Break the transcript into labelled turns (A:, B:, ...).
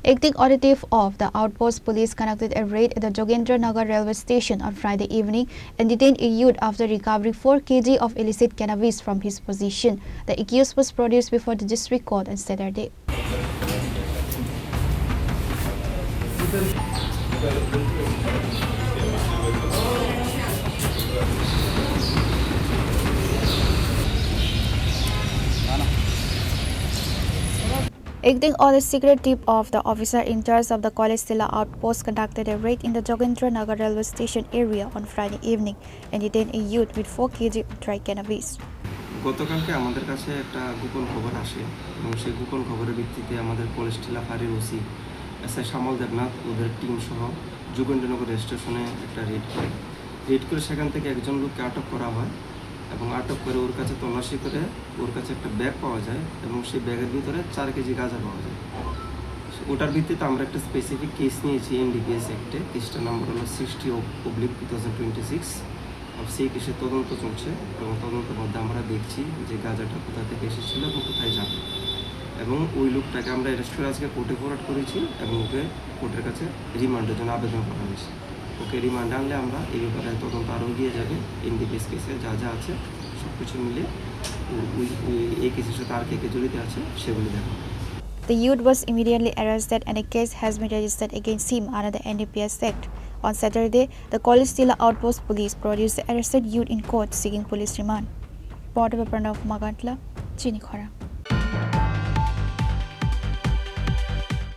A: Acting authoritative of the outpost police conducted a raid at the Jogendranagar railway station on Friday evening and detained a youth after recovering 4 kg of illicit cannabis from his possession. The accused was produced before the district court on Saturday. Acting on the secret tip of the officer in charge of the college Silla outpost conducted a raid in the Jogendranagar railway station area on Friday evening and detained a youth with 4 kg of dry cannabis.
B: গতকালকে আমাদের কাছে একটা গোপন খবর আসে এবং সেই গোপন খবরের ভিত্তিতে আমাদের কলেজ টিলা ফাঁড়ির ওসি এসআই শ্যামল দেবনাথ ওদের টিম সহ যোগেন্দ্রনগর স্টেশনে একটা রেড করে সেখান থেকে একজন লোককে আটক করা হয় এবং আটক করে ওর কাছে তল্লাশি করে ওর কাছে একটা ব্যাগ পাওয়া যায় এবং সেই ব্যাগের ভিতরে 4 কেজি গাঁজা পাওয়া যায়। ওটার ভিত্তিতে আমরা একটা স্পেসিফিক কেস নিয়েছি এনডিপিএস অ্যাক্টে, কেসটার নাম্বার হলো 60/2026। সেই কেসের তদন্ত চলছে এবং তদন্তের মধ্যে আমরা দেখছি যে গাঁজাটা কোথা থেকে এসেছিল এবং কোথায় যাবে এবং ওই লোকটাকে আমরা অ্যারেস্ট করে আজকে কোর্টে ফরওয়ার্ড করেছি এবং ওকে কোর্টের কাছে রিমান্ডের জন্য আবেদন করা হয়েছে। ওকে রিমান্ডে আনলে আমরা এই ব্যাপারে তদন্ত আরও এগিয়ে যাবে। এনডিপিএস কেসে যা যা আছে সব কিছু মিলে এই কেসের সাথে আর কে জড়িত আছে সেগুলি দেখা।
A: The youth was immediately arrested and a case has been registered against him under the NDPS Act. On Saturday, the college Silla outpost police produced the arrested youth in court seeking police remand. Port of Pranav Magantla, Chini Khorang.